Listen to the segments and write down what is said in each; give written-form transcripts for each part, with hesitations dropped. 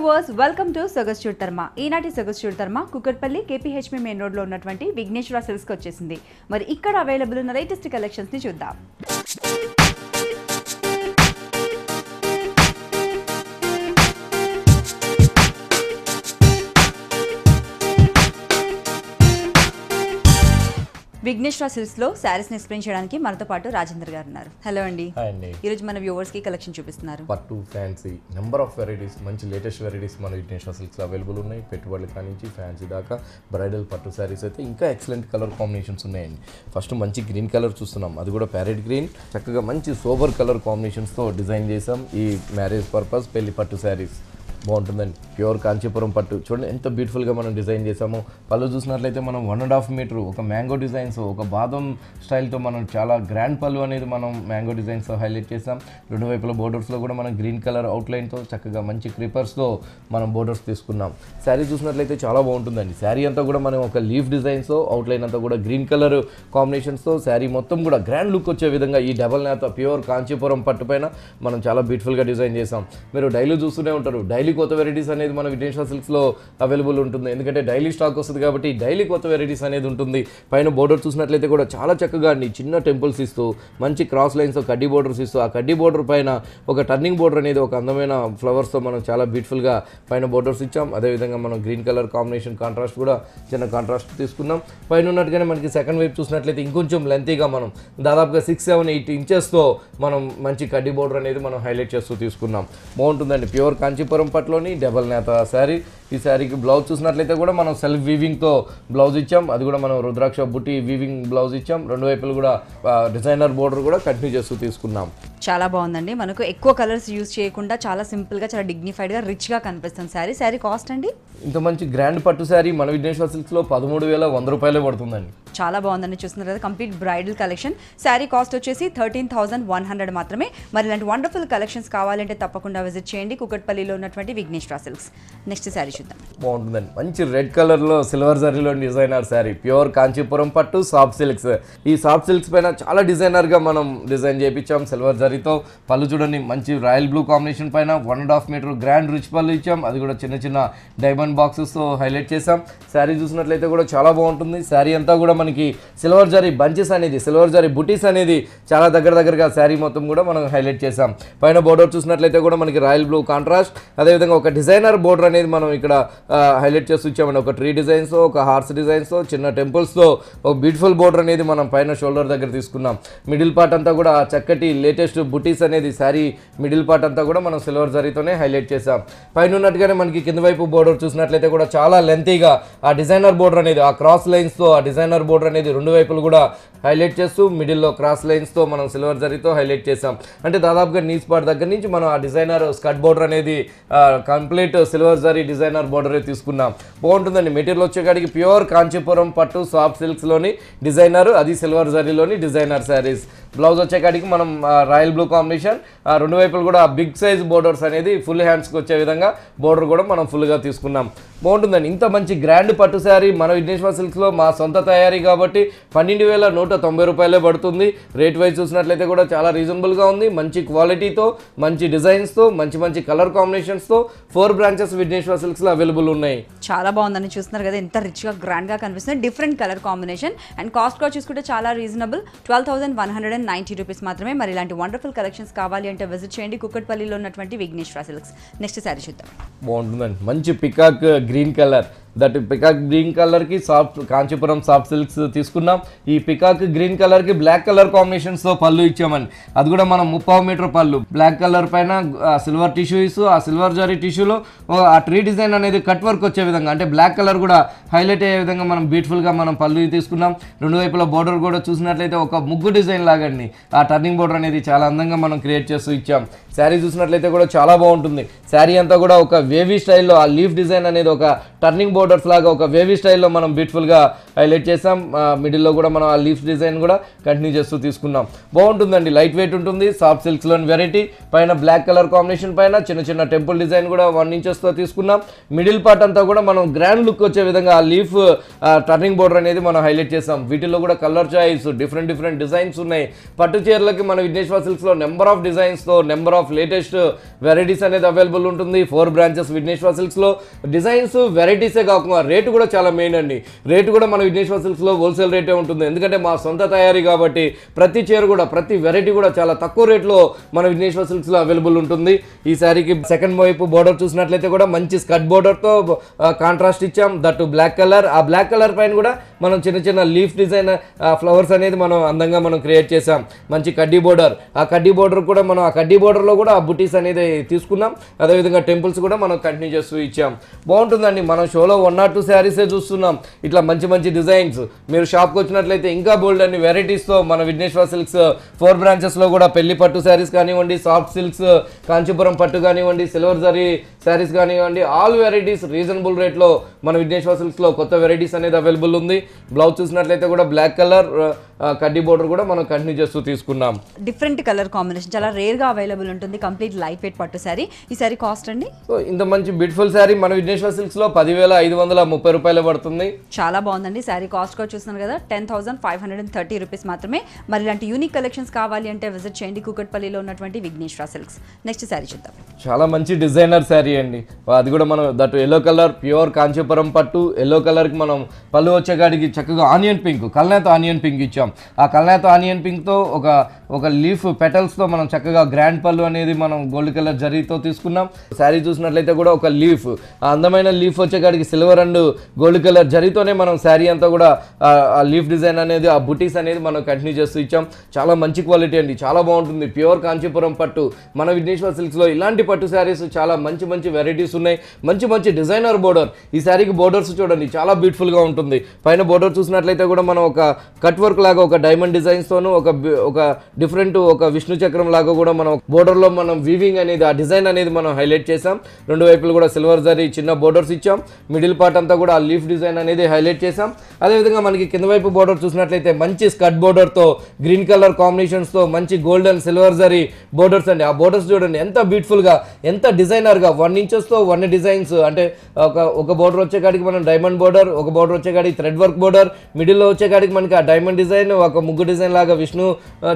Viewers welcome to సొగస్చూడ్ తర్మ. ఈనాటి సొగస్చూడ్ తర్మ కుకట్పల్లి కేపీహెచ్పీ మెయిన్ రోడ్ లో ఉన్నటువంటి విఘ్నేశ్వర సిల్క్స్ కి వచ్చేసింది. మరి ఇక్కడ అవైలబుల్ ఉన్న లేటెస్ట్ కలెక్షన్స్ ని చూద్దాం. విఘ్నేశ్వర సిల్క్స్ లో సారీస్ ని ఎక్స్ప్లెయిన్ చేయడానికి మనతో పాటు రాజేంద్ర గారు ఉన్నారు. హలో అండి. ఈ రోజు మన వ్యూవర్స్ కి కలెక్షన్ చూపిస్తున్నారు. పట్టు ఫ్యాన్సీ నెంబర్ ఆఫ్ వెరైటీస్, మంచి లేటెస్ట్ వెరైటీస్ మన విఘ్నేశ్వర సిల్క్స్ అవైలబుల్ ఉన్నాయి. పెట్టుబడుల కానించి ఫ్యాన్సీ దాకా బ్రైడల్ పట్టు శారీస్ అయితే ఇంకా ఎక్సలెంట్ కలర్ కాంబినేషన్స్ ఉన్నాయండి. ఫస్ట్ మంచి గ్రీన్ కలర్ చూస్తున్నాం, అది కూడా ప్యారెట్ గ్రీన్. చక్కగా మంచి సోబర్ కలర్ కాంబినేషన్స్తో డిజైన్ చేసాం. ఈ మ్యారేజ్ పర్పస్ పెళ్లి పట్టు శారీస్ బాగుంటుందండి. ప్యూర్ కాంచీపురం పట్టు చూడండి ఎంత బ్యూటిఫుల్గా మనం డిజైన్ చేసాము. పళ్ళు చూసినట్లయితే మనం 1.5 మీటర్ ఒక మ్యాంగో డిజైన్స్, ఒక బాదం స్టైల్తో మనం చాలా గ్రాండ్ పళ్ళు అనేది మనం మ్యాంగో డిజైన్స్ హైలైట్ చేసాం. రెండు వైపుల బోర్డర్స్లో కూడా మనం గ్రీన్ కలర్ అవుట్లైన్తో చక్కగా మంచి క్రీపర్స్తో మనం బోర్డర్స్ తీసుకున్నాం. శారీ చూసినట్లయితే చాలా బాగుంటుందండి. శారీ అంతా కూడా మనం ఒక లీఫ్ డిజైన్స్, అవుట్లైన్ అంతా కూడా గ్రీన్ కలర్ కాంబినేషన్స్తో శారీ మొత్తం కూడా గ్రాండ్ లుక్ వచ్చే విధంగా ఈ డబల్ నేత ప్యూర్ కాంచీపురం పట్టు పైన మనం చాలా బ్యూటిఫుల్గా డిజైన్ చేసాం. మీరు డైలీ చూస్తూనే ఉంటారు, డైలీ కొత్త వెరైటీస్ అనేది మన విఘ్నేశ్వర సిల్క్స్లో అవైలబుల్ ఉంటుంది. ఎందుకంటే డైలీ స్టాక్ వస్తుంది కాబట్టి డైలీ కొత్త వెరైటీస్ అనేది ఉంటుంది. పైన బోర్డర్ చూసినట్లయితే కూడా చాలా చక్కగా చిన్న టెంపుల్స్ ఇస్తూ మంచి క్రాస్ లైన్స్ కడ్డీ బోర్డర్స్ ఇస్తూ ఆ కడ్డీ బోర్డర్ పైన ఒక టర్నింగ్ బోర్డర్ అనేది ఒక అందమైన ఫ్లవర్స్తో మనం చాలా బ్యూటిఫుల్గా పైన బోర్డర్స్ ఇచ్చాం. అదేవిధంగా మనం గ్రీన్ కలర్ కాంబినేషన్ కాంట్రాస్ట్ కూడా చిన్న కాంట్రాస్ట్ తీసుకున్నాం. పైన ఉన్నట్టుగానే మనకి సెకండ్ వైపు చూసినట్లయితే ఇంకొంచెం లెంతీగా మనం దాదాపుగా 6-7-8 ఇంచెస్తో మనం మంచి కడ్డీ బోర్డర్ అనేది మనం హైలైట్ చేస్తూ తీసుకున్నాం. బాగుంటుందండి. ప్యూర్ కాంచీపురం పట్టులోని డబల్ నేత శారీ. ఈ శారీకి బ్లౌజ్ చూసినట్లయితే కూడా మనం సెల్ఫ్ వీవింగ్తో బ్లౌజ్ ఇచ్చాం. అది కూడా మనం రుద్రాక్ష బుట్టి వీవింగ్ బ్లౌజ్ ఇచ్చాం. రెండు వైపులు కూడా డిజైనర్ బోర్డర్ కూడా కంటిన్యూ చేస్తూ తీసుకున్నాం. చాలా బాగుందండి. మనకు ఎక్కువ కలర్స్ యూజ్ చేయకుండా చాలా సింపుల్గా, చాలా డిగ్నిఫైడ్గా, రిచ్గా కనిపిస్తుంది శారీ. శారీ కాస్ట్ అండి? ఇంత మంచి గ్రాండ్ పట్టు శారీ మన విఘ్నేశ్వర సిల్క్స్లో 13,100 రూపాయలే పడుతుందండి. చాలా బాగుందండి. చూస్తున్నారు కదా, complete bridal collection. Sari cost వచ్చేసి 13,100 మాత్రమే. మరి ఇలాంటి వండర్ఫుల్ కలెక్షన్స్ కావాలంటే తప్పకుండా విజిట్ చేయండి కుకట్పల్లిలో ఉన్నటువంటి విఘ్నేశ్వర సిల్క్స్. నెక్స్ట్ శారీ చూద్దాం. బాగుంటుందండి. మంచి రెడ్ కలర్లో సిల్వర్ జరీలో డిజైనర్ శారీ, ప్యూర్ కాంచీపురం పట్టు సాఫ్ట్ సిల్క్స్. ఈ సాఫ్ట్ సిల్క్స్ పైన చాలా డిజైనర్గా మనం డిజైన్ చేయించాం సిల్వర్ జరీతో. పళ్ళు చూడండి మంచి రాయల్ బ్లూ కాంబినేషన్ పైన 1.5 మీటర్ గ్రాండ్ రిచ్ పళ్ళు ఇచ్చాం. అది కూడా చిన్న చిన్న డైమండ్ బాక్సెస్తో హైలైట్ చేసాం. శారీ చూసినట్లయితే కూడా చాలా బాగుంటుంది. శారీ అంతా కూడా మనకి సిల్వర్ జరీ బంచెస్ అనేది, సిల్వర్ జరీ బుటీస్ అనేది చాలా దగ్గరగా శారీ మొత్తం కూడా మనం హైలైట్ చేసాం. పైన బోర్డర్ చూసినట్లయితే కూడా మనకి రాయల్ బ్లూ కాంట్రాస్ట్, అదేవిధంగా ఒక డిజైనర్ బోర్డర్ అనేది మనం ఇక్కడ హైలైట్ చేస్తూ ఇచ్చామండి. ఒక ట్రీ డిజైన్స్, ఒక హార్స్ డిజైన్స్, చిన్న టెంపుల్స్తో ఒక బ్యూటిఫుల్ బోర్డర్ అనేది మనం పైన షోల్డర్ దగ్గర తీసుకున్నాం. మిడిల్ పార్ట్ అంతా కూడా చక్కటి లేటెస్ట్ బుటీస్ అనేది శారీ మిడిల్ పార్ట్ అంతా కూడా మనం సిల్వర్ జరీతోనే హైలైట్ చేసాం. పైన ఉన్నట్టుగానే మనకి కింద వైపు బోర్డర్ చూసినట్లయితే కూడా చాలా లెంతీగా ఆ డిజైనర్ బోర్డర్ అనేది, ఆ క్రాస్ లైన్స్తో ఆ డిజైనర్ బోర్డర్ అనేది రెండు వైపులు కూడా హైలైట్ చేస్తూ మిడిల్లో క్రాస్ లైన్స్తో మనం సిల్వర్ జరీతో హైలైట్ చేసాం. అంటే దాదాపుగా నీస్ పార్ట్ దగ్గర నుంచి మనం ఆ డిజైనర్ స్కర్ట్ బోర్డర్ అనేది కంప్లీట్ సిల్వర్ జరీ డిజైనర్ బోర్డరే తీసుకున్నాం. బాగుంటుందండి. మెటీరియల్ వచ్చేకాడికి ప్యూర్ కాంచీపురం పట్టు సాఫ్ట్ సిల్క్స్లోని డిజైనర్, అది సిల్వర్ జరీలోని డిజైనర్ శారీస్. బ్లౌజ్ వచ్చేకాడికి మనం రాయల్ బ్లూ కాంబినేషన్, రెండు వైపులు కూడా బిగ్ సైజ్ బోర్డర్స్ అనేది ఫుల్ హ్యాండ్స్కి వచ్చే విధంగా బోర్డర్ కూడా మనం ఫుల్గా తీసుకున్నాం. బాగుంటుందండి. ఇంత మంచి గ్రాండ్ పట్టు శారీ మన విఘ్నేశ్వర సిల్క్స్లో మా సొంత తయారీ కాబట్టి 12,190 రూపాయలే పడుతుంది. రేట్ వైజ్ చూసినట్లయితే కూడా చాలా రీజనబుల్గా ఉంది. మంచి క్వాలిటీతో, మంచి డిజైన్స్తో, మంచి కలర్ కాంబినేషన్స్తో 4 బ్రాంచెస్ విఘ్నేశ్వర సిల్క్స్లో అవైలబుల్ ఉన్నాయి. చాలా బాగుందని చూస్తున్నారు కదా, ఎంత రిచ్గా గ్రాండ్గా కనిపిస్తుంది. Different colour combination and cost కూడా చూసుకుంటే చాలా రీజనబుల్, 12,190 రూపీస్ మాత్రమే. మరి ఇలాంటి వండర్ఫుల్ కలెక్షన్స్ కావాలి అంటే విజిట్ చేయండి కుకట్పల్లిలో ఉన్నటువంటి విఘ్నేశ్వర సిల్క్స్. నెక్స్ట్ శారీ చూద్దాం. బాగుంటుందండి. మంచి peacock green colour, that peacock green కలర్కి సాఫ్ట్ కాంచీపురం సాఫ్ట్ సిల్క్స్ తీసుకున్నాం. ఈ పికాక్ గ్రీన్ కలర్కి బ్లాక్ కలర్ కాంబినేషన్స్తో పళ్ళు ఇచ్చామని, అది కూడా మనం 30 మీటర్ పళ్ళు, బ్లాక్ కలర్ పైన సిల్వర్ టిష్యూ ఇస్తూ ఆ సిల్వర్ జరీ టిష్యూలో ఆ ట్రీ డిజైన్ అనేది కట్ వర్క్ వచ్చే విధంగా, అంటే బ్లాక్ కలర్ కూడా హైలైట్ అయ్యే విధంగా మనం బ్యూటిఫుల్గా మనం పళ్ళు తీసుకున్నాం. రెండు వైపుల బోర్డర్ కూడా చూసినట్లయితే ఒక ముగ్గు డిజైన్ లాగండి, ఆ టర్నింగ్ బోర్డర్ అనేది చాలా అందంగా మనం క్రియేట్ చేస్తూ ఇచ్చాం. శారీ చూసినట్లయితే కూడా చాలా బాగుంటుంది. శారీ అంతా కూడా ఒక వేవీ స్టైల్లో ఆ లీఫ్ డిజైన్ అనేది ఒక టర్నింగ్ బోర్డర్స్ లాగా ఒక వేవీ స్టైల్లో మనం బ్యూటిఫుల్గా హైలైట్ చేసాం. మిడిల్లో కూడా మనం ఆ లీఫ్ డిజైన్ కూడా కంటిన్యూ చేస్తూ తీసుకున్నాం. బాగుంటుందండి, లైట్ వెయిట్ ఉంటుంది. సాఫ్ట్ సిల్క్స్లోని వెరైటీ పైన బ్లాక్ కలర్ కాంబినేషన్ పైన చిన్న చిన్న టెంపుల్ డిజైన్ కూడా 1 ఇంచెస్తో తీసుకున్నాం. మిడిల్ పార్ట్ అంతా కూడా మనం గ్రాండ్ లుక్ వచ్చే విధంగా ఆ లీఫ్ టర్నింగ్ బోర్డర్ అనేది మనం హైలైట్ చేసాం. వీటిలో కూడా కలర్ చాయిస్ డిఫరెంట్ డిజైన్స్ ఉన్నాయి. పట్టు చీరలకి మన విఘ్నేశ్వర సిల్క్స్లో నెంబర్ ఆఫ్ డిజైన్స్తో నెంబర్ ఆఫ్ లేటెస్ట్ వెరైటీస్ అనేది అవైలబుల్ ఉంటుంది. 4 బ్రాంచెస్ విఘ్నేశ్వర సిల్క్స్లో. డిజైన్స్ వెరైటీసే కాకుండా రేటు కూడా చాలా మెయిన్ అండి. రేటు కూడా మన విఘ్నేశ్వర సిల్క్స్లో హోల్సేల్ రేటే ఉంటుంది. ఎందుకంటే మా సొంత తయారీ కాబట్టి ప్రతి చీర కూడా ప్రతి వెరైటీ కూడా చాలా తక్కువ రేట్లో మన విఘ్నేశ్వర సిల్క్స్లో అవైలబుల్ ఉంటుంది. ఈ శారీకి సెకండ్ వైపు బోర్డర్ చూసినట్లయితే కూడా మంచి స్కర్ట్ బోర్డర్తో కాంట్రాస్ట్ ఇచ్చాం. That black colour. ఆ బ్లాక్ కలర్ పైన కూడా మనం చిన్న చిన్న లీఫ్ డిజైన్ ఫ్లవర్స్ అనేది మనం అందంగా మనం క్రియేట్ చేసాం. మంచి కడ్డీ బోర్డర్. ఆ కడ్డీ బోర్డర్ కూడా మనం ఆ కడ్డీ బోర్డర్లో కూడా ఆ బుటీస్ అనేది తీసుకున్నాం. అదేవిధంగా టెంపుల్స్ కూడా మనం కంటిన్యూ చేస్తూ ఇచ్చాం. బాగుంటుందండి. మనం షోలో 1 or 2 శారీసే చూస్తున్నాం. ఇట్లా మంచి డిజైన్స్. మీరు షాప్కి వచ్చినట్లయితే ఇంకా బోల్డ్ అన్ని వెరైటీస్తో మన విఘ్నేశ్వర సిల్క్స్ 4 బ్రాంచెస్లో కూడా పెళ్లి పట్టు శారీస్ కానివ్వండి, సాఫ్ట్ సిల్క్స్, కాంచీపురం పట్టు కానివ్వండి, సిల్వర్ జరీ శారీస్ కానివ్వండి, ఆల్ వెరైటీస్ రీజనబుల్ రేట్లో మన విఘ్నేశ్వర సిల్క్స్లో కొత్త వెరైటీస్ అనేది అవైలబుల్ ఉంది. బ్లౌజ్ చూసినట్లయితే కూడా బ్లాక్ కలర్ కడ్డీ బోర్డర్ కూడా మనం కంటిన్యూ చేస్తూ తీసుకున్నాం. డిఫరెంట్ కలర్ కాంబినేషన్ చాలా రేర్గా అవైలబుల్ ఉంటుంది. కంప్లీట్ లైట్ వెయిట్ పట్టు శారీ. ఈ శారీ కాస్ట్ అండి? సో ఇంత మంచి బ్యూటిఫుల్ శారీ మన విఘ్నేశ్వర సిల్క్స్లో 10,530 రూపాయలు పడుతుంది. చాలా బాగుందండి. శారీ కాస్ట్ కూడా చూస్తున్నారు కదా, 10,530 రూపీస్ మాత్రమే. మరి ఇలాంటి యూనిక్ కలెక్షన్స్ కావాలి అంటే విజిట్ చేయండి కూకట్పల్లిలో ఉన్నటువంటి విఘ్నేశ్వర సిల్క్స్. నెక్స్ట్ శారీ చూద్దాం. చాలా మంచి డిజైనర్ శారీ అండి. అది కూడా మనం that yellow colour pure Kanchipuram పట్టు. ఎల్లో కలర్కి మనం పళ్ళు వచ్చేకాడికి చక్కగా ఆనియన్ పింక్, కల్నేత ఆనియన్ పింక్ ఇచ్చాం. ఆ కల్నేత ఆనియన్ పింక్తో ఒక లీఫ్ పెటల్స్తో మనం చక్కగా గ్రాండ్ పళ్ళు అనేది మనం గోల్డ్ కలర్ జరీతో తీసుకున్నాం. శారీ చూసినట్లయితే కూడా ఒక లీఫ్, ఆ అందమైన లీఫ్ వచ్చేకాడికి సిల్వర్ అండ్ గోల్డ్ కలర్ జరీతోనే మనం శారీ అంతా కూడా ఆ లీఫ్ డిజైన్ అనేది ఆ బుటీస్ అనేది మనం కంటిన్యూ చేస్తూ ఇచ్చాం. చాలా మంచి క్వాలిటీ అండి, చాలా బాగుంటుంది. ప్యూర్ కాంచీపురం పట్టు. మన విఘ్నేశ్వర సిల్క్స్లో ఇలాంటి పట్టు శారీస్ చాలా మంచి వెరైటీస్ ఉన్నాయి. మంచి డిజైనర్ బోర్డర్. ఈ శారీకి బోర్డర్స్ చూడండి చాలా బ్యూటిఫుల్గా ఉంటుంది. పైన బోర్డర్ చూసినట్లయితే కూడా మనం ఒక కట్ వర్క్ లాగా ఒక డైమండ్ డిజైన్స్తోను ఒక డిఫరెంట్ ఒక విష్ణు చక్రం లాగా కూడా మనం బోర్డర్లో మనం వీవింగ్ అనేది ఆ డిజైన్ అనేది మనం హైలైట్ చేసాం. 2 వైపులు కూడా సిల్వర్ జరీ చిన్న బోర్డర్స్ ఇచ్చాం. మిడిల్ పార్ట్ అంతా కూడా ఆ లీఫ్ డిజైన్ అనేది హైలైట్ చేసాం. అదేవిధంగా మనకి కింద వైపు బోర్డర్ చూసినట్లయితే మంచి స్కర్ట్ బోర్డర్తో గ్రీన్ కలర్ కాంబినేషన్స్తో మంచి gold and silver zari borders అండి. ఆ బోర్డర్స్ చూడండి ఎంత బ్యూటిఫుల్గా, ఎంత డిజైనర్గా. 1 ఇంచెస్తో 1 డిజైన్స్. అంటే ఒక బోర్డర్ వచ్చేకాడికి మనం డైమండ్ బోర్డర్, ఒక బోర్డర్ వచ్చేకాడికి థ్రెడ్ వర్క్ బోర్డర్, మిడిల్లో వచ్చేకాడికి మనకి ఆ డైమండ్ డిజైన్, ఒక ముగ్గు డిజైన్ లాగా విష్ణు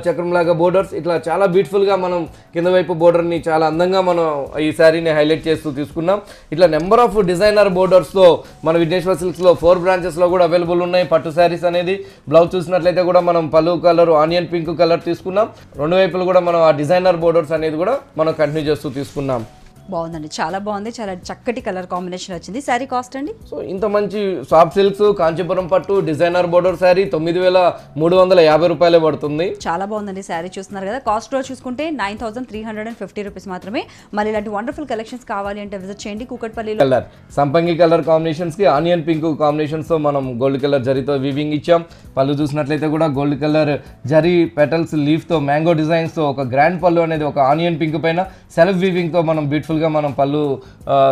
చక్రం లాగా బోర్డర్స్. ఇట్లా చాలా బ్యూటిఫుల్గా మనం కింద వైపు బోర్డర్ని చాలా అందంగా మనం ఈ శారీని హైలైట్ చేస్తూ తీసుకున్నాం. ఇట్లా నెంబర్ ఆఫ్ డిజైనర్ బోర్డర్స్తో మన విఘ్నేశ్వర సిల్క్స్లో 4 బ్రాంచెస్లో కూడా అవైలబుల్ ఉన్నాయి పట్టు శారీస్ అనేది. బ్లౌజ్ చూసినట్లయితే కూడా మనం పళ్ళు కలర్ ఆనియన్ పింక్ కలర్ తీసుకున్నాం. 2 వైపులు కూడా మనం ఆ డిజైనర్ బోర్డర్స్ అనేది కూడా మనం కంటిన్యూ చేస్తూ తీసుకున్నాం. బాగుందండి, చాలా బాగుంది. చాలా చక్కటి కలర్ కాంబినేషన్ వచ్చింది. శారీ కాస్ట్ అండి? సో ఇంత మంచి సాఫ్ట్ సిల్క్స్ కాంచీపురం పట్టు డిజైనర్ బోర్డర్ శారీ 9,350 రూపాయలే పడుతుంది. చాలా బాగుందండి. శారీ చూస్తున్నారు కదా, కాస్ట్ కూడా చూసుకుంటే 9,350 రూపీస్ మాత్రమే. మరి ఇలాంటి వండర్ఫుల్ కలెక్షన్స్ కావాలి అంటే విజిట్ చేయండి కూకట్పల్లిలో. కలర్ సంపంగి కలర్ కాంబినేషన్స్కి ఆనియన్ పింక్ కాంబినేషన్స్తో మనం గోల్డ్ కలర్ జరీతో వీవింగ్ ఇచ్చాం. పళ్ళు చూసినట్లయితే కూడా గోల్డ్ కలర్ జరీ పెటల్స్ లీఫ్తో మ్యాంగో డిజైన్స్తో ఒక గ్రాండ్ పళ్ళు అనేది ఒక ఆనియన్ పింక్ పైన సెల్ఫ్ వీవింగ్తో మనం బ్యూటిఫుల్గా మనం పళ్ళు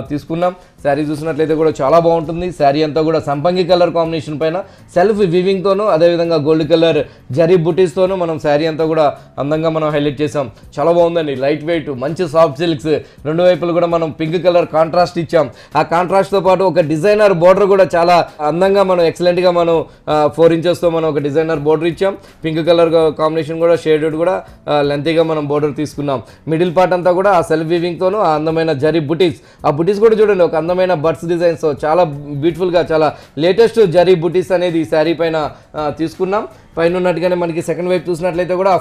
తీసుకున్నాం. శారీ చూసినట్లయితే కూడా చాలా బాగుంటుంది. శారీ అంతా కూడా సంపంగి కలర్ కాంబినేషన్ పైన సెల్ఫ్ వీవింగ్తోనూ అదేవిధంగా గోల్డ్ కలర్ జరీ బుటీస్తోనూ మనం శారీ అంతా కూడా అందంగా మనం హైలైట్ చేసాం. చాలా బాగుందండి, లైట్ వెయిట్, మంచి సాఫ్ట్ సిల్క్స్. 2 వైపులు కూడా మనం పింక్ కలర్ కాంట్రాస్ట్ ఇచ్చాం. ఆ కాంట్రాస్ట్తో పాటు ఒక డిజైనర్ బోర్డర్ కూడా చాలా అందంగా మనం ఎక్సలెంట్గా మనం 4 ఇంచెస్తో మనం ఒక డిజైనర్ బోర్డర్ ఇచ్చాం. పింక్ కలర్ కాంబినేషన్ కూడా షేడెడ్ కూడా లెంతీగా మనం బోర్డర్ తీసుకున్నాం. మిడిల్ పార్ట్ అంతా కూడా ఆ సెల్ఫ్ వీవింగ్తోనూ ఆ అందమైన జరీ బుటీస్. ఆ బుటీస్ కూడా చూడండి ఒక అందమైన బర్డ్స్ డిజైన్స్ చాలా బ్యూటిఫుల్గా చాలా లేటెస్ట్ జరీ బుటీస్ అనేది ఈ శారీ పైన తీసుకున్నాం. పైన ఉన్నట్టుగానే మనకి సెకండ్ వైపు చూసినట్లయితే కూడా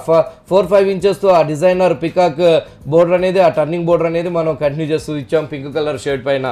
4-5 ఇంచెస్తో ఆ డిజైనర్ పికాక్ బోర్డర్ అనేది ఆ టర్నింగ్ బోర్డర్ అనేది మనం కంటిన్యూ చేస్తూ ఇచ్చాం పింక్ కలర్ షేడ్ పైన.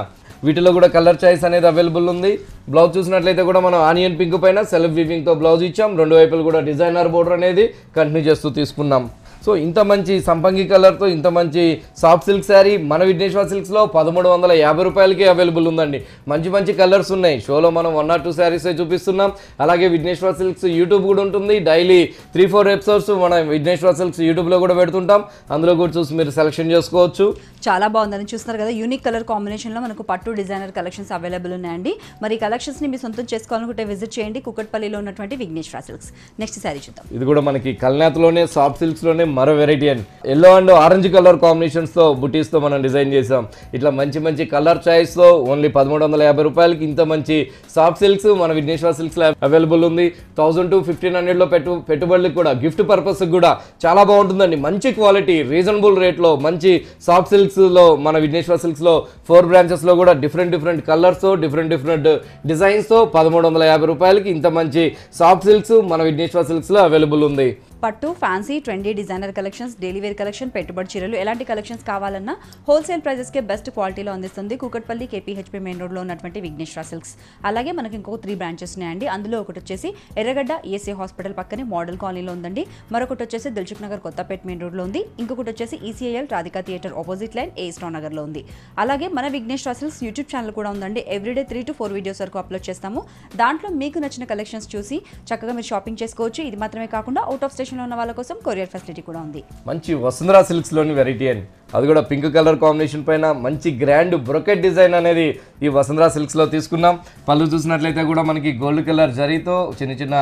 వీటిలో కూడా కలర్ చాయిస్ అనేది అవైలబుల్ ఉంది. బ్లౌజ్ చూసినట్లయితే కూడా మనం ఆనియన్ పింక్ పైన సెల్ఫ్ వీవింగ్తో బ్లౌజ్ ఇచ్చాం. 2 వైపులు కూడా డిజైనర్ బోర్డర్ అనేది కంటిన్యూ చేస్తూ తీసుకున్నాం. సో ఇంత మంచి సంపంగి కలర్తో ఇంత మంచి సాఫ్ట్ సిల్క్ శారీ మన విఘ్నేశ్వర సిల్క్స్లో 1,350 రూపాయలకే అవైలబుల్ ఉందండి. మంచి కలర్స్ ఉన్నాయి. షోలో మనం 1 or 2 శారీసే చూపిస్తున్నాం. అలాగే విఘ్నేశ్వర సిల్క్స్ యూట్యూబ్ కూడా ఉంటుంది. డైలీ 3-4 ఎపిసోడ్స్ మనం విఘ్నేశ్వర సిల్క్స్ యూట్యూబ్లో కూడా పెడుతుంటాం. అందులో కూడా చూసి మీరు సెలెక్షన్ చేసుకోవచ్చు. చాలా బాగుందని చూస్తున్నారు కదా, యూనిక్ కలర్ కాంబినేషన్లో మనకు పట్టు డిజైనర్ కలెక్షన్స్ అవైలబుల్ ఉన్నాయండి. మరి ఈ కలెక్షన్స్ని మీ సొంతం చేసుకోవాలనుకుంటే విజిట్ చేయండి కుకట్పల్లిలో ఉన్నటువంటి విఘ్నేశ్వర సిల్క్స్. నెక్స్ట్ శారీ చూద్దాం. ఇది కూడా మనకి కల్నాథ్లోనే సాఫ్ట్ సిల్క్స్లోనే మరో వెరైటీ అండి. ఎల్లో అండ్ ఆరెంజ్ కలర్ కాంబినేషన్స్తో బుటీస్తో మనం డిజైన్ చేసాం. ఇట్లా మంచి మంచి కలర్ చాయిస్తో ఓన్లీ 1350 రూపాయలకి ఇంత మంచి సాఫ్ట్ సిల్క్స్ మన విఘ్నేశ్వర సిల్క్స్లో అవైలబుల్ ఉంది. 1000 to 1500లో పెట్టుబడులకు కూడా గిఫ్ట్ పర్పస్కి కూడా చాలా బాగుంటుందండి. మంచి క్వాలిటీ రీజనబుల్ రేట్లో మంచి సాఫ్ట్ సిల్క్స్లో మన విఘ్నేశ్వర సిల్క్స్లో 4 బ్రాంచెస్లో కూడా డిఫరెంట్ కలర్స్ డిఫరెంట్ డిజైన్స్తో 1350 రూపాయలకి ఇంత మంచి సాఫ్ట్ సిల్క్స్ మన విఘ్నేశ్వర సిల్క్స్లో అవైలబుల్ ఉంది. పట్టు, fancy, trendy designer collections, daily wear collection, పెట్టుబడి చీరలు, ఎలాంటి కలెక్షన్స్ కావాలన్నా హోల్సేల్ ప్రైజెస్కే బెస్ట్ క్వాలిటీలో అందిస్తుంది కుకట్పల్లి కేపీహెచ్పీ మెయిన్ రోడ్లో ఉన్నటువంటి విఘ్నేశ్వర సిల్క్స్. అలాగే మనకి ఇంకో 3 బ్రాంచెస్ ఉన్నాయండి. అందులో ఒకటి వచ్చేసి ఎర్రగడ్డ ఈఎస్ఐ హాస్పిటల్ పక్కనే మోడల్ కాలనీలో ఉందండి. మరొకటి వచ్చేసి దిల్సుఖ్ నగర్ కొత్తపేట మెయిన్ రోడ్లో ఉంది. ఇంకొకటి వచ్చేసి ECIL Radhika theatre opposite lane A stone నగర్లో ఉంది. అలాగే మన విఘ్నేశ్వర సిల్క్స్ యూట్యూబ్ ఛానల్ కూడా ఉందండి. ఎవ్రీడే 3 to 4 వీడియోస్ వరకు అప్లోడ్ చేస్తాము. దాంట్లో మీకు నచ్చిన కలెక్షన్స్ చూసి చక్కగా మీరు షాపింగ్ చేసుకోవచ్చు. ఇది మాత్రమే కాకుండా అవుట్ ఆఫ్ స్టేషన్లో ఉన్న వాళ్ళ కోసం కొరియర్ ఫెసిలిటీ కూడా ఉంది. మంచి వసుంధరా సిల్క్స్లోని వెరైటీ అని, అది కూడా పింక్ కలర్ కాంబినేషన్ పైన మంచి గ్రాండ్ బ్రొకెట్ డిజైన్ అనేది ఈ వసుంధరా సిల్క్స్లో తీసుకున్నాం. పళ్ళు చూసినట్లయితే కూడా మనకి గోల్డ్ కలర్ జరీతో చిన్న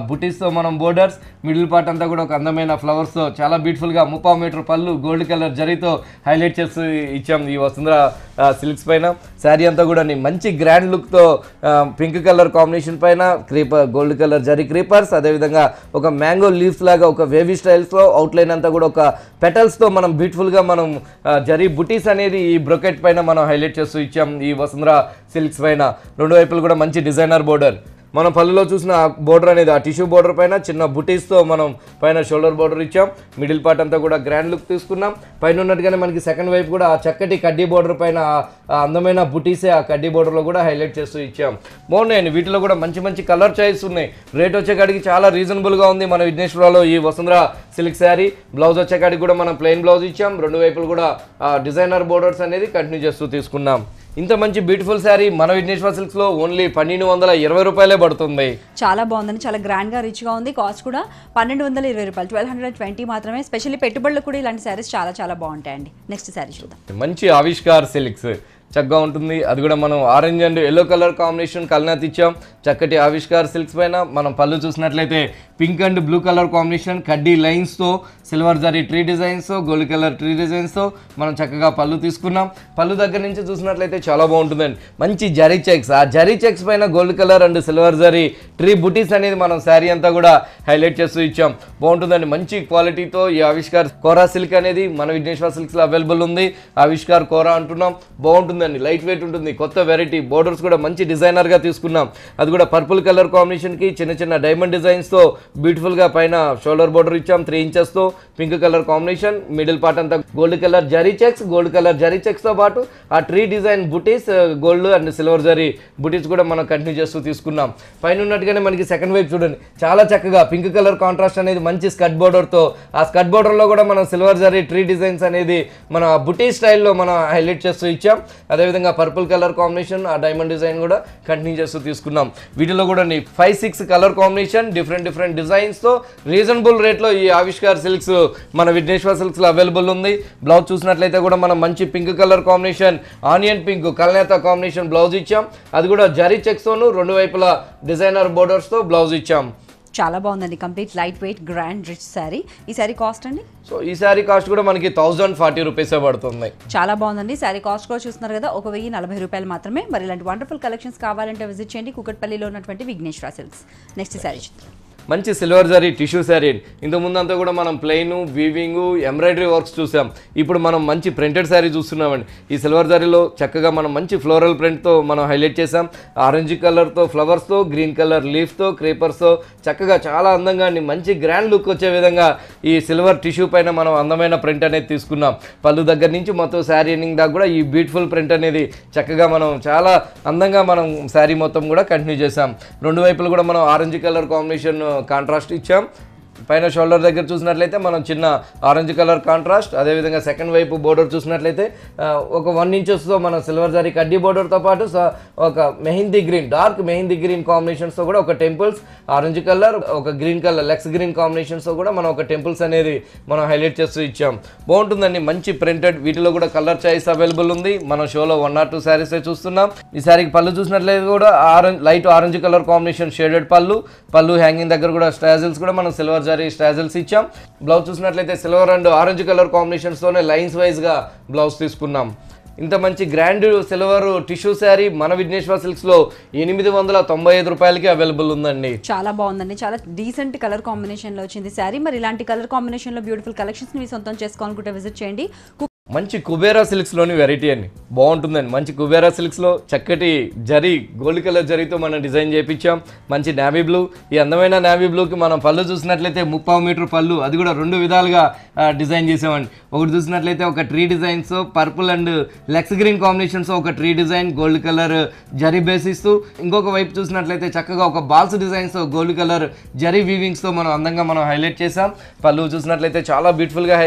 బుటీస్తో మనం బోర్డర్స్, మిడిల్ పార్ట్ అంతా కూడా ఒక అందమైన ఫ్లవర్స్తో చాలా బ్యూటిఫుల్గా 30 మీటర్ పళ్ళు గోల్డ్ కలర్ జరీతో హైలైట్ చేస్తూ ఇచ్చాం ఈ వసుంధరా సిల్క్స్ పైన. శారీ అంతా కూడా మంచి గ్రాండ్ లుక్తో పింక్ కలర్ కాంబినేషన్ పైన గోల్డ్ కలర్ జరీ క్రీపర్స్, అదేవిధంగా ఒక మ్యాంగో లీవ్స్ లాగా ఒక వేవీ స్టైల్స్లో అవుట్లైన్ అంతా కూడా ఒక పెటల్స్తో మనం బ్యూటిఫుల్గా మనం జరీ బుటీస్ అనేది ఈ బ్రొకెట్ పైన మనం హైలైట్ చేస్తూ ఇచ్చాం ఈ వసుంధరా సిల్క్స్ పైన. 2 వైపులు కూడా మంచి డిజైనర్ బోర్డర్. మనం పళ్ళులో చూసిన బోర్డర్ అనేది ఆ టిష్యూ బోర్డర్ పైన చిన్న బుటీస్తో మనం పైన షోల్డర్ బోర్డర్ ఇచ్చాం. మిడిల్ పార్ట్ అంతా కూడా గ్రాండ్ లుక్ తీసుకున్నాం. పైన ఉన్నట్టుగానే మనకి సెకండ్ వైపు కూడా ఆ చక్కటి కడ్డీ బోర్డర్ పైన అందమైన బుటీసే ఆ కడ్డీ బోర్డర్లో కూడా హైలైట్ చేస్తూ ఇచ్చాం. బాగున్నాయండి. వీటిలో కూడా మంచి కలర్ చాయిస్ ఉన్నాయి. రేట్ వచ్చేకాడికి చాలా రీజనబుల్గా ఉంది మన విఘ్నేశ్వరలో ఈ వసుంధరా సిల్క్ శారీ. బ్లౌజ్ వచ్చేకాడికి కూడా మనం ప్లెయిన్ బ్లౌజ్ ఇచ్చాం. 2 వైపులు కూడా డిజైనర్ బోర్డర్స్ అనేది కంటిన్యూ చేస్తూ తీసుకున్నాం. ఇంత మంచి బ్యూటిఫుల్ శారీ మన విఘ్నేశ్వర సిల్క్స్ లో ఓన్లీ 1220 రూపాయలే పడుతుంది. చాలా బాగుందండి, చాలా గ్రాండ్ గా రిచ్ గా ఉంది. కాస్ట్ కూడా 1220 రూపాయలు, 1220 మాత్రమే. స్పెషల్లీ పెట్టుబడులు కూడా ఇలాంటి శారీస్ చాలా బాగుంటాయండి. నెక్స్ట్ శారీ చూద్దాం. మంచి ఆవిష్కార్ సిల్క్స్ చక్కగా ఉంటుంది. అది కూడా మనం orange and yellow colour combination కల్నాథ్ ఇచ్చాం. చక్కటి ఆవిష్కార్ సిల్క్స్ పైన మనం పళ్ళు చూసినట్లయితే pink and blue colour combination కడ్డీ లైన్స్తో సిల్వర్ జరీ ట్రీ డిజైన్స్తో గోల్డ్ కలర్ ట్రీ డిజైన్స్తో మనం చక్కగా పళ్ళు తీసుకున్నాం. పళ్ళు దగ్గర నుంచి చూసినట్లయితే చాలా బాగుంటుందండి. మంచి జరీ చెక్స్, ఆ జరీ చెక్స్ పైన gold colour and silver zari tree బుటీస్ అనేది మనం శారీ అంతా కూడా హైలైట్ చేస్తూ ఇచ్చాం. బాగుంటుందండి. మంచి క్వాలిటీతో ఈ ఆవిష్కార్ కోరా సిల్క్ అనేది మన విఘ్నేశ్వర సిల్క్స్లో అవైలబుల్ ఉంది. ఆవిష్కార్ కోరా అంటున్నాం. బాగుంటుందండి, లైట్ వెయిట్ ఉంటుంది. కొత్త వెరైటీ బోర్డర్స్ కూడా మంచి డిజైనర్గా తీసుకున్నాం. అది కూడా పర్పుల్ కలర్ కాంబినేషన్కి చిన్న డైమండ్ డిజైన్స్తో బ్యూటిఫుల్గా పైన షోల్డర్ బోర్డర్ ఇచ్చాం. 3 ఇంచెస్తో pink colour combination. Middle part అంతా గోల్డ్ కలర్ జరీ చెక్స్తో పాటు ఆ ట్రీ డిజైన్ బుటీస్ గోల్డ్ అండ్ సిల్వర్ జరీ బుటీస్ కూడా మనం కంటిన్యూ చేస్తూ తీసుకున్నాం. పైన ఉన్నట్టుగానే మనకి సెకండ్ వైపు చూడండి, చాలా చక్కగా పింక్ కలర్ కాంట్రాస్ట్ అనేది మంచి స్కర్ట్ బోర్డర్తో, ఆ స్కర్ట్ బోర్డర్లో కూడా మనం సిల్వర్ జరీ ట్రీ డిజైన్స్ అనేది మన బుటీ స్టైల్లో మనం హైలైట్ చేస్తూ ఇచ్చాం. అదేవిధంగా పర్పుల్ కలర్ కాంబినేషన్ ఆ డైమండ్ డిజైన్ కూడా కంటిన్యూ చేస్తూ తీసుకున్నాం. వీటిలో కూడా 5-6 కలర్ కాంబినేషన్ డిఫరెంట్ డిజైన్స్తో రీజనబుల్ రేట్లో ఈ ఆవిష్కార్ సిల్క్స్ మన విఘ్నేశ్వర సిల్క్స్లో అవైలబుల్ ఉంది. బ్లౌజ్ చూసినట్లయితే కూడా మనం మంచి pink colour combination onion pink కల్నేత కాంబినేషన్ బ్లౌజ్ ఇచ్చాం. అది కూడా జరీ చెక్స్తోను 2 వైపులా డిజైనర్ బోర్డర్స్తో బ్లౌజ్ ఇచ్చాం. చాలా బాగుందండి. Complete light weight grand rich sari. ఈ శారీ కాస్ట్ అండి? సో ఈ శారీ కాస్ట్ కూడా మనకి 1040 రూపీసే పడుతుంది. చాలా బాగుందండి. శారీ కాస్ట్ కూడా చూస్తున్నారు కదా, 1040 రూపాయలు మాత్రమే. మరి ఇలాంటి వండర్ఫుల్ కలెక్షన్స్ కావాలంటే విజిట్ చేయండి కుకట్పల్లిలో ఉన్నటువంటి విఘ్నేశ్వర సిల్క్స్. నెక్స్ట్ శారీ చూద్దాం. మంచి సిల్వర్ జరీ టిష్యూ శారీ. ఇంతకుముందంతా కూడా మనం ప్లెయిన్ వీవింగ్ ఎంబ్రాయిడరీ వర్క్స్ చూసాం. ఇప్పుడు మనం మంచి ప్రింటెడ్ శారీ చూస్తున్నామండి. ఈ సిల్వర్ జరీలో చక్కగా మనం మంచి ఫ్లోరల్ ప్రింట్తో మనం హైలైట్ చేసాం. ఆరెంజ్ కలర్తో ఫ్లవర్స్తో, గ్రీన్ కలర్ లీఫ్తో, క్రేపర్స్తో చక్కగా చాలా అందంగా మంచి గ్రాండ్ లుక్ వచ్చే విధంగా ఈ సిల్వర్ టిష్యూ పైన మనం అందమైన ప్రింట్ అనేది తీసుకున్నాం. పళ్ళు దగ్గర నుంచి మొత్తం శారీ ఎండింగ్ దాకా కూడా ఈ బ్యూటిఫుల్ ప్రింట్ అనేది చక్కగా మనం చాలా అందంగా మనం శారీ మొత్తం కూడా కంటిన్యూ చేసాం. 2 వైపులు కూడా మనం ఆరెంజ్ కలర్ కాంబినేషన్ కాంట్రాస్ట్ ఇచ్చాం. పైన షోల్డర్ దగ్గర చూసినట్లయితే మనం చిన్న ఆరెంజ్ కలర్ కాంట్రాస్ట్, అదేవిధంగా సెకండ్ వైపు బోర్డర్ చూసినట్లయితే ఒక 1 ఇంచెస్తో మన సిల్వర్ జరీ కడ్డీ బోర్డర్తో పాటు ఒక mehndi green, dark mehndi green కాంబినేషన్స్తో కూడా ఒక టెంపుల్స్, ఆరెంజ్ కలర్, ఒక గ్రీన్ కలర్ లెక్స్ గ్రీన్ కాంబినేషన్స్తో కూడా మనం ఒక టెంపుల్స్ అనేది మనం హైలైట్ చేస్తూ ఇచ్చాం. బాగుంటుందండి, మంచి ప్రింటెడ్. వీటిలో కూడా కలర్ చాయిస్ అవైలబుల్ ఉంది. మనం షోలో 1 or 2 శారీస్ చూస్తున్నాం. ఈ శారీకి పళ్ళు చూసినట్లయితే కూడా light orange colour combination shaded పళ్ళు హ్యాంగింగ్ దగ్గర కూడా స్ట్రాజిల్స్ కూడా మనం సిల్వర్ జరీ స్ట్రాజిల్స్ ఇచ్చాం. బ్లౌజ్ చూసినట్లయితే సిల్వర్ అండ్ ఆరెంజ్ కలర్ కాంబినేషన్స్తోనే లైన్స్ వైజ్గా బ్లౌజ్ తీసుకున్నాం. ఇంత మంచి గ్రాండ్ సిల్వర్ టిష్యూ శారీ మన విఘ్నేశ్వర సిల్క్స్లో 895 రూపాయలకి అవైలబుల్ ఉందండి. చాలా బాగుందండి, చాలా డీసెంట్ కలర్ కాంబినేషన్లో వచ్చింది శారీ. మరి ఇలాంటి కలర్ కాంబినేషన్లో బ్యూటిఫుల్ కలెక్షన్స్ మీ సొంతం చేసుకోవాలనుకుంటే విజిట్ చేయండి. మంచి కుబేరా సిల్క్స్లోని వెరైటీ అండి, బాగుంటుందండి. మంచి కుబేరా సిల్క్స్లో చక్కటి జరీ, గోల్డ్ కలర్ జరీతో మనం డిజైన్ చేయించాం. మంచి నావీ బ్లూ, ఈ అందమైన నావీ బ్లూకి మనం పళ్ళు చూసినట్లయితే 30 మీటర్ పళ్ళు, అది కూడా 2 విధాలుగా డిజైన్ చేసామండి. ఒకటి చూసినట్లయితే ఒక ట్రీ డిజైన్స్, పర్పుల్ అండ్ లెక్స్ గ్రీన్ కాంబినేషన్స్ ఒక tree design gold colour zari base ఇస్తూ, ఇంకొక వైపు చూసినట్లయితే చక్కగా ఒక balls designs gold colour zari వీవింగ్స్తో మనం అందంగా మనం హైలైట్ చేసాం. పళ్ళు చూసినట్లయితే చాలా బ్యూటిఫుల్గా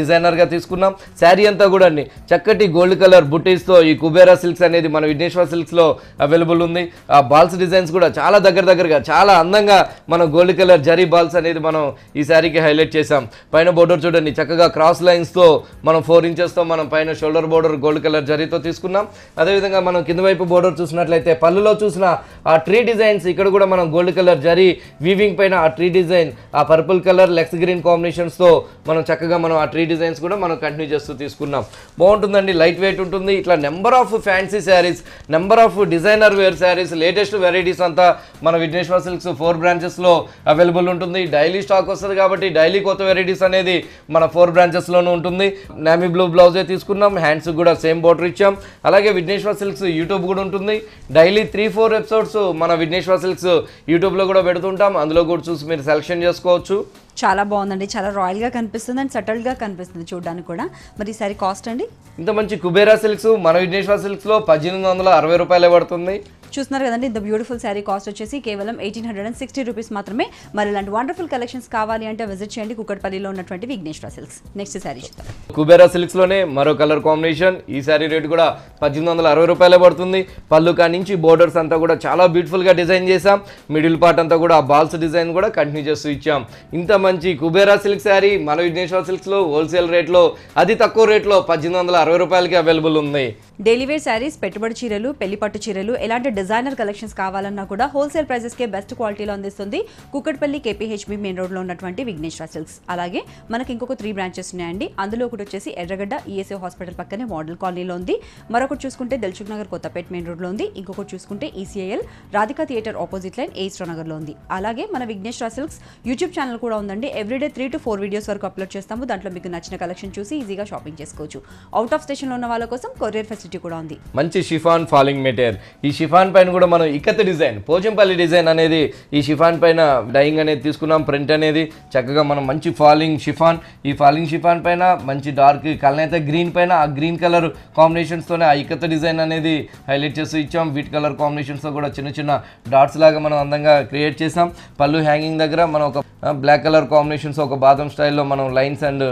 డిజైనర్గా తీసుకున్నాం. శారీ అంతా కూడా అండి చక్కటి గోల్డ్ కలర్ బుటీస్తో ఈ కుబేరా సిల్క్స్ అనేది మన విఘ్నేశ్వర సిల్క్స్లో అవైలబుల్ ఉంది. ఆ బాల్స్ డిజైన్స్ కూడా చాలా దగ్గరగా చాలా అందంగా మనం గోల్డ్ కలర్ జరీ బాల్స్ అనేది మనం ఈ శారీకి హైలైట్ చేసాం. పైన బోర్డర్ చూడండి చక్కగా క్రాస్ లైన్స్తో మనం 4 ఇంచెస్తో మనం పైన షోల్డర్ బోర్డర్ గోల్డ్ కలర్ జరీతో తీసుకున్నాం. అదేవిధంగా మనం కింద వైపు బోర్డర్ చూసినట్లయితే పళ్ళులో చూసిన ఆ ట్రీ డిజైన్స్ ఇక్కడ కూడా మనం గోల్డ్ కలర్ జరీ వీవింగ్ పైన ఆ ట్రీ డిజైన్, ఆ పర్పుల్ కలర్ లెక్స్ గ్రీన్ కాంబినేషన్స్తో మనం చక్కగా మనం ఆ ట్రీ డిజైన్స్ కూడా మనం కంటిన్యూ చేస్తూ తీసుకున్నాం. బాగుంటుందండి, లైట్ వెయిట్ ఉంటుంది. ఇట్లా number of fancy sarees, number of designer wear sarees, latest varieties అంతా మన విఘ్నేశ్వర సిల్క్స్ 4 బ్రాంచెస్లో అవైలబుల్ ఉంటుంది. డైలీ స్టాక్ వస్తుంది కాబట్టి డైలీ కొత్త వెరైటీస్ అనేది మన 4 బ్రాంచెస్లోనూ ఉంటుంది. నామీ బ్లూ బ్లౌజే తీసుకున్నాం, హ్యాండ్స్ కూడా సేమ్ బోర్డర్ ఇచ్చాం. అలాగే విఘ్నేశ్వర సిల్క్స్ యూట్యూబ్ కూడా ఉంటుంది. డైలీ 3-4 ఎపిసోడ్స్ మన విఘ్నేశ్వర సిల్క్స్ యూట్యూబ్లో కూడా పెడుతుంటాం. అందులో కూడా చూసి మీరు సెలెక్షన్ చేసుకోవచ్చు. చాలా బాగుందండి, చాలా రాయల్గా కనిపిస్తుంది అండ్ సటల్గా కనిపిస్తుంది చూడడానికి కూడా. మరి ఈ సారీ కాస్ట్ అండి? ఇంత మంచి కుబేరా సిల్క్స్ మన విఘ్నేశ్వర సిల్క్స్లో 1860 రూపాయలే పడుతుంది. చూస్తున్నారు కదండి, ఇంత బ్యూటిఫుల్ శారీ కాస్ట్ వచ్చేసి కేవలం 1860 రూపీస్ మాత్రమే. మరి ఇలాంటి వండర్ఫుల్ కలెక్షన్స్ కావాలి అంటే విజిట్ చేయండి కుక్కట్పల్లిలో ఉన్నటువంటి విఘ్నేశ్వర సిల్క్స్. నెక్స్ట్ శారీ చూద్దాం. కుబేరా సిల్క్స్లోనే మరో కలర్ కాంబినేషన్. ఈ శారీ రేట్ కూడా 1860 రూపాయలే పడుతుంది. పళ్ళు కానించి బోర్డర్స్ అంతా కూడా చాలా బ్యూటిఫుల్గా డిజైన్ చేసాం. మిడిల్ పార్ట్ అంతా కూడా ఆ బాల్స్ డిజైన్ కూడా కంటిన్యూ చేస్తూ ఇచ్చాం. ఇంత మంచి కుబేరా సిల్క్ శారీ మన విఘ్నేశ్వర సిల్క్స్లో హోల్సేల్ రేట్లో, అతి తక్కువ రేట్లో 1860 రూపాయలకి అవైలబుల్ ఉంది. డైలీ వేర్ శారీస్, పెట్టుబడి చీరలు, పెళ్లి పట్టు చీరలు, ఎలాంటి డిజైనర్ కలెక్షన్స్ కావాలన్నా కూడా హోల్సేల్ ప్రైజెస్కే బెస్ట్ క్వాలిటీలో అందిస్తుంది కుక్కట్పల్లి కేపీహెచ్బీ మెయిన్ రోడ్లో ఉన్నటువంటి విఘ్నేశ్వర సిల్క్స్. అలాగే మనకి ఇంకొక 3 బ్రాంచెస్ ఉన్నాయండి. అందులో ఒకటి వచ్చేసి ఎర్రగడ్డ ఈఎస్ఐ హాస్పిటల్ పక్కనే మోడల్ కాలనీలో ఉంది. మరొకటి చూసుకుంటే దిల్సుఖ్ నగర్ కొత్తపేట మెయిన్ రోడ్లో ఉంది. ఇంకొకటి చూసుకుంటే ECIL Radhika theatre opposite line astro నగర్లో ఉంది. అలాగే మన విఘ్నేశ్వర సిల్క్స్ యూట్యూబ్ ఛానల్ కూడా ఉందండి. ఎవ్రీడే 3 to 4 వీడియోస్ వరకు అప్లోడ్ చేస్తాము. దాంట్లో మీకు నచ్చిన కలెక్షన్ చూసి ఈజీగా షాపింగ్ చేసుకోవచ్చు. అవుట్ ఆఫ్ స్టేషన్లో ఉన్న వాళ్ళ కోసం కొరియర్ ఫెసిలిటీ కూడా ఉంది. మంచి షిఫాన్ ఫాలింగ్ మెటీరియల్. ఈ షిఫాన్ పైన కూడా మనం ఇకత్ డిజైన్, పోచంపల్లి డిజైన్ అనేది ఈ షిఫాన్ పైన డైయింగ్ అనేది తీసుకున్నాం. ప్రింట్ అనేది చక్కగా మనం మంచి ఫాలింగ్ షిఫాన్, ఈ ఫాలింగ్ షిఫాన్ పైన మంచి డార్క్ కలనైతే గ్రీన్ పైన ఆ గ్రీన్ కలర్ కాంబినేషన్స్తోనే ఆ ఇకత్ డిజైన్ అనేది హైలైట్ చేస్తూ ఇచ్చాం. వీట్ కలర్ కాంబినేషన్స్తో కూడా చిన్న చిన్న డాట్స్ లాగా మనం అందంగా క్రియేట్ చేసాం. పళ్ళు హ్యాంగింగ్ దగ్గర మనం ఒక బ్లాక్ కలర్ కాంబినేషన్స్, ఒక బాదం స్టైల్లో మనం లైన్స్ అండ్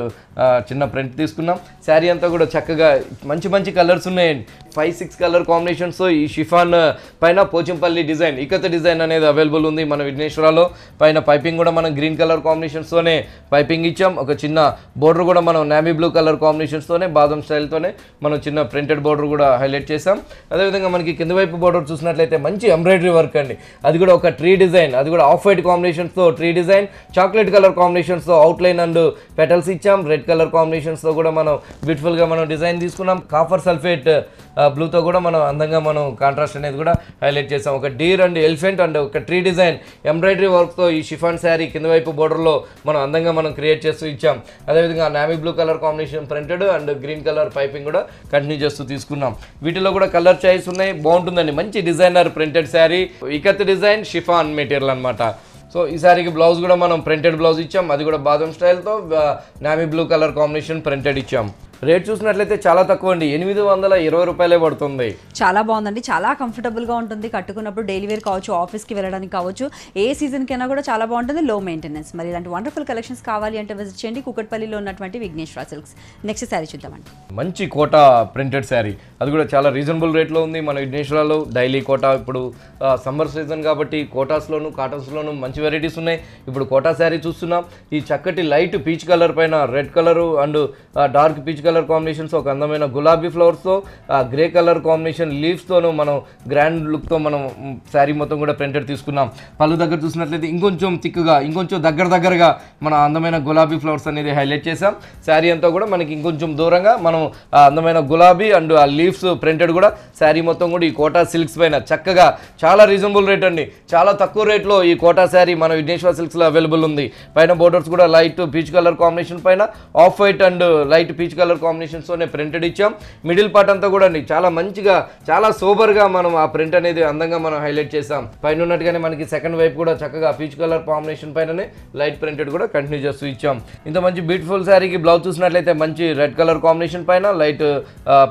చిన్న ప్రింట్ తీసుకున్నాం. శారీ అంతా కూడా చక్కగా మంచి మంచి కలర్స్ ఉన్నాయండి. 5-6 కలర్ కాంబినేషన్స్తో ఈ షిఫాన్ పైన పోచంపల్లి డిజైన్, ఇకత్ డిజైన్ అనేది అవైలబుల్ ఉంది మన విఘ్నేశ్వరలో. పైన పైపింగ్ కూడా మనం గ్రీన్ కలర్ కాంబినేషన్స్తోనే పైపింగ్ ఇచ్చాం. ఒక చిన్న బోర్డర్ కూడా మనం నావీ బ్లూ కలర్ కాంబినేషన్స్తోనే బాదం స్టైల్తోనే మనం చిన్న ప్రింటెడ్ బోర్డర్ కూడా హైలైట్ చేసాం. అదేవిధంగా మనకి కింద వైపు బోర్డర్ చూసినట్లయితే మంచి ఎంబ్రాయిడరీ వర్క్ అండి. అది కూడా ఒక ట్రీ డిజైన్, అది కూడా ఆఫ్ వైట్ కాంబినేషన్స్తో ట్రీ డిజైన్, చాక్లెట్ కలర్ కాంబినేషన్స్తో అవుట్లైన్ అండ్ పెటల్స్ ఇచ్చాం. రెడ్ కలర్ కాంబినేషన్స్తో కూడా మనం బ్యూటిఫుల్గా మనం డిజైన్ తీసుకున్నాం. కాపర్ సల్ఫేట్ బ్లూతో కూడా మనం అందంగా మనం కాంట్రాస్ట్ అనేది కూడా హైలైట్ చేసాం. ఒక డీర్ అండ్ ఎలిఫెంట్ అండ్ ఒక ట్రీ డిజైన్ ఎంబ్రాయిడరీ వర్క్తో ఈ షిఫాన్ శారీ కింద వైపు బోర్డర్లో మనం అందంగా మనం క్రియేట్ చేస్తూ ఇచ్చాం. అదేవిధంగా navy blue colour combination printed and green colour piping కూడా కంటిన్యూ చేస్తూ తీసుకున్నాం. వీటిలో కూడా కలర్ చాయిస్ ఉన్నాయి. బాగుంటుందండి, మంచి designer printed sari, ikat design chiffon material అనమాట. సో ఈ శారీకి బ్లౌజ్ కూడా మనం ప్రింటెడ్ బ్లౌజ్ ఇచ్చాం. అది కూడా బాదం స్టైల్తో navy blue colour combination printed ఇచ్చాం. రేట్ చూసినట్లయితే చాలా తక్కువ అండి, 820 రూపాయలే పడుతుంది. చాలా బాగుందండి, చాలా కంఫర్టబుల్గా ఉంటుంది కట్టుకున్నప్పుడు. డైలీ వేర్ కావచ్చు, ఆఫీస్కి వెళ్ళడానికి కావచ్చు, ఏ సీజన్కైనా కూడా చాలా బాగుంటుంది, లో మెయింటెనెన్స్. మరి ఇలాంటి వండర్ఫుల్ కలెక్షన్స్ కావాలి అంటే విజిట్ చేయండి కూకట్పల్లిలో ఉన్నటువంటి విఘ్నేశ్వర సిల్క్స్. నెక్స్ట్ శారీ చూద్దామండి. మంచి కోటా ప్రింటెడ్ శారీ, అది కూడా చాలా రీజనబుల్ రేట్లో ఉంది మన విఘ్నేశ్వరలో. డైలీ కోటా, ఇప్పుడు సమ్మర్ సీజన్ కాబట్టి కోటాస్లోను కాటన్స్లోను మంచి వెరైటీస్ ఉన్నాయి. ఇప్పుడు కోటా శారీ చూస్తున్నాం. ఈ చక్కటి లైట్ పీచ్ కలర్ పైన red colour and dark peach colour combinations, ఒక అందమైన గులాబీ ఫ్లవర్స్తో గ్రే కలర్ కాంబినేషన్ లీవ్స్తోను మనం గ్రాండ్ లుక్తో మనం శారీ మొత్తం కూడా ప్రింటెడ్ తీసుకున్నాం. పళ్ళు దగ్గర చూసినట్లయితే ఇంకొంచెం థిక్గా, ఇంకొంచెం దగ్గరగా మన అందమైన గులాబీ ఫ్లవర్స్ అనేది హైలైట్ చేసాం. శారీ అంతా కూడా మనకి ఇంకొంచెం దూరంగా మనం అందమైన గులాబీ అండ్ ఆ లీవ్స్ ప్రింటెడ్ కూడా శారీ మొత్తం కూడా ఈ కోటా సిల్క్స్ పైన చక్కగా, చాలా రీజనబుల్ రేట్ అండి, చాలా తక్కువ రేట్లో ఈ కోటా శారీ మన విఘ్నేశ్వర సిల్క్స్లో అవైలబుల్ ఉంది. పైన బోర్డర్స్ కూడా లైట్ పీచ్ కలర్ కాంబినేషన్ పైన off white and light peach colour కాంబినేషన్స్తోనే ప్రింటెడ్ ఇచ్చాం. మిడిల్ పార్ట్ అంతా కూడా అండి చాలా మంచిగా, చాలా సోబర్గా మనం ఆ ప్రింట్ అనేది అందంగా మనం హైలైట్ చేసాం. పైన ఉన్నట్టుగానే మనకి సెకండ్ వైపు కూడా చక్కగా పీచ్ కలర్ కాంబినేషన్ పైననే లైట్ ప్రింటెడ్ కూడా కంటిన్యూ చేస్తూ ఇచ్చాం. ఇంత మంచి బ్యూటిఫుల్ శారీకి బ్లౌజ్ చూసినట్లయితే మంచి రెడ్ కలర్ కాంబినేషన్ పైన లైట్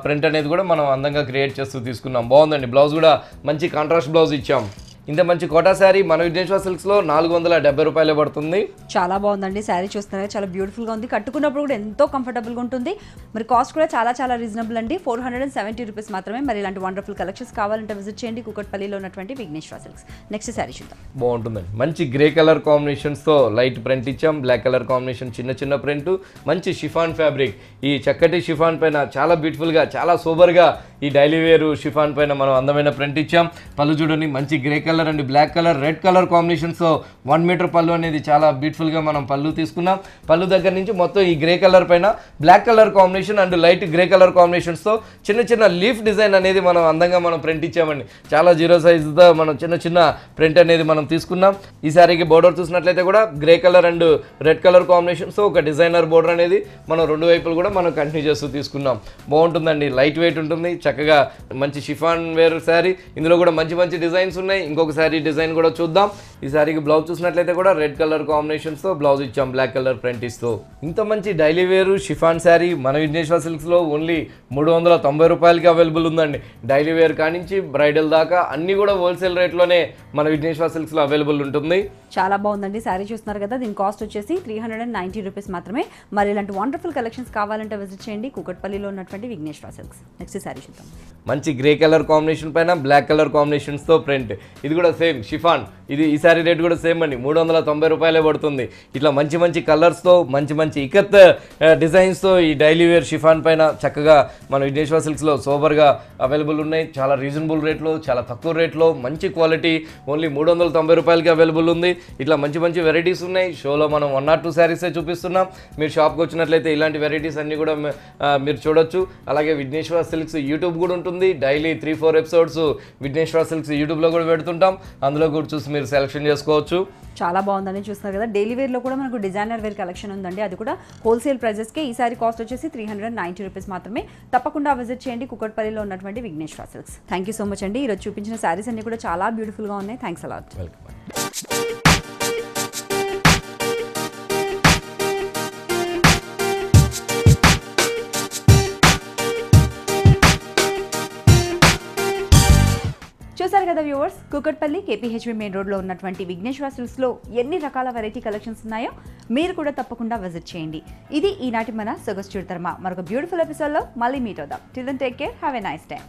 ప్రింట్ అనేది కూడా మనం అందంగా క్రియేట్ చేస్తూ తీసుకున్నాం. బాగుందండి, బ్లౌజ్ కూడా మంచి కాంట్రాస్ట్ బ్లౌజ్ ఇచ్చాం. ఇంత మంచి కోటా శారీ మన విఘ్నేశ్వర సిల్క్స్లో 470 రూపాయలే పడుతుంది. చాలా బాగుందండి, శారీ చూస్తున్నారు, చాలా బ్యూటిఫుల్గా ఉంది, కట్టుకున్నప్పుడు కూడా ఎంతో కంఫర్టబుల్గా ఉంటుంది. మరి కాస్ట్ కూడా చాలా రీజనబుల్ అండి, 470 రూపీస్ మాత్రమే. మరి ఇలాంటి వండర్ఫుల్ కలెక్షన్స్ కావాలంటే విజిట్ చేయండి కూకట్పల్లిలో ఉన్నటువంటి విఘ్నేశ్వర సిల్క్స్. నెక్స్ట్ శారీ చూద్దాం. బాగుంటుందండి, మంచి గ్రే కలర్ కాంబినేషన్స్తో లైట్ ప్రింట్ ఇచ్చాం. బ్లాక్ కలర్ కాంబినేషన్, చిన్న ప్రింట్, మంచి షిఫాన్ ఫ్యాబ్రిక్. ఈ చక్కటి షిఫాన్ పైన చాలా బ్యూటిఫుల్గా, చాలా సూపర్గా ఈ డైలీ వేరు షిఫాన్ పైన మనం అందమైన ప్రింట్ ఇచ్చాం. పళ్ళు చూడండి, మంచి grey colour and black colour, red colour కాంబినేషన్స్తో 1 మీటర్ పళ్ళు అనేది చాలా బ్యూటిఫుల్గా మనం పళ్ళు తీసుకున్నాం. పళ్ళు దగ్గర నుంచి మొత్తం ఈ గ్రే కలర్ పైన black colour combination and light grey colour కాంబినేషన్స్తో చిన్న లీఫ్ డిజైన్ అనేది మనం అందంగా మనం ప్రింట్ ఇచ్చామండి. చాలా 0 సైజుతో మనం చిన్న ప్రింట్ అనేది మనం తీసుకున్నాం. ఈ సారీకి బోర్డర్ చూసినట్లయితే కూడా grey colour and red colour కాంబినేషన్స్తో ఒక డిజైనర్ బోర్డర్ అనేది మనం 2 వైపులు కూడా మనం కంటిన్యూ చేస్తూ తీసుకున్నాం. బాగుంటుందండి, లైట్ వెయిట్ ఉంటుంది, చక్కగా మంచి షిఫాన్ వేర్ శారీ. ఇందులో కూడా మంచి డిజైన్స్ ఉన్నాయి. ఇంకొక శారీ డిజైన్ కూడా చూద్దాం. ఈ శారీకి బ్లౌజ్ చూసినట్లయితే కూడా రెడ్ కలర్ కాంబినేషన్స్తో బ్లౌజ్ ఇచ్చాం, బ్లాక్ కలర్ ప్రింట్ ఇస్తూ. ఇంత మంచి డైలీ వేరు షిఫాన్ శారీ మన విఘ్నేశ్వర సిల్క్స్లో ఓన్లీ 390 రూపాయలకి అవైలబుల్ ఉందండి. డైలీ వేర్ కానించి బ్రైడల్ దాకా అన్నీ కూడా హోల్సేల్ రేట్లోనే మన విఘ్నేశ్వర సిల్క్స్లో అవైలబుల్ ఉంటుంది. చాలా బాగుందండి, శారీ చూస్తున్నారు కదా, దీని కాస్ట్ వచ్చేసి 390 రూపీస్ మాత్రమే. మరి ఇలాంటి వండర్ఫుల్ కలెక్షన్స్ కావాలంటే విజిట్ చేయండి కూకట్పల్లిలో ఉన్నటువంటి విఘ్నేశ్వర సిల్క్స్. నెక్స్ట్ శారీ చూద్దాం. మంచి గ్రే కలర్ కాంబినేషన్ పైన బ్లాక్ కలర్ కాంబినేషన్స్తో ప్రింట్, ఇది కూడా సేమ్ షిఫాన్. ఈ శారీ రేట్ కూడా సేమ్ అండి, 390 రూపాయలే పడుతుంది. ఇట్లా మంచి కలర్స్తో మంచి ఇకత్ డిజైన్స్తో ఈ డైలీ వేర్ షిఫాన్ పైన చక్కగా మన విఘ్నేశ్వర సిల్క్స్లో సూపర్గా అవైలబుల్ ఉన్నాయి. చాలా రీజనబుల్ రేట్లో, చాలా తక్కువ రేట్లో, మంచి క్వాలిటీ, ఓన్లీ 390 రూపాయలకి అవైలబుల్ ఉంది. ఇట్లా మంచి వెరైటీస్ ఉన్నాయి. షోలో మనం 1 or 2 శారీసే చూపిస్తున్నాం. మీరు షాప్కి వచ్చినట్లయితే ఇలాంటి వెరైటీస్ అన్నీ కూడా మీరు చూడొచ్చు. అలాగే విఘ్నేశ్వర సిల్క్స్ యూట్యూబ్ కూడా ఉంటుంది. డైలీ 3-4 ఎపిసోడ్స్ విఘ్నేశ్వర సిల్క్స్ యూట్యూబ్లో కూడా పెడుతుంటాం. అందులో కూడా చూసి మీరు సెలెక్షన్ చేసుకోవచ్చు. చాలా బాగుందని చూస్తున్నారు కదా, డైలీ వేర్లో కూడా మనకు డిజైనర్ వేర్ కలెక్షన్ ఉందండి, అది కూడా హోల్సేల్ ప్రైజెస్కే. ఈ సారీ కాస్ట్ వచ్చేసి 390 రూపీస్ మాత్రమే. తప్పకుండా విజిట్ చేయండి కూకట్పల్లిలో ఉన్నటువంటి Vighneshwara Silks. Thank you so much అండి. ఈరోజు చూపించిన శారీస్ అన్ని కూడా చాలా బ్యూటిఫుల్గా ఉన్నాయి. Thanks a lot. వెల్కమ్. చూసారు కదా వ్యూవర్స్, కూకట్పల్లి కేపీహెచ్బీ మెయిన్ రోడ్లో ఉన్నటువంటి విఘ్నేశ్వర సిల్క్స్లో ఎన్ని రకాల వెరైటీ కలెక్షన్స్ ఉన్నాయో మీరు కూడా తప్పకుండా విజిట్ చేయండి. ఇది ఈనాటి మన సొగసు చూడతర్మ. మరొక బ్యూటిఫుల్ ఎపిసోడ్లో మళ్ళీ మీట్ అవుదాం. Till then take care, have a nice time.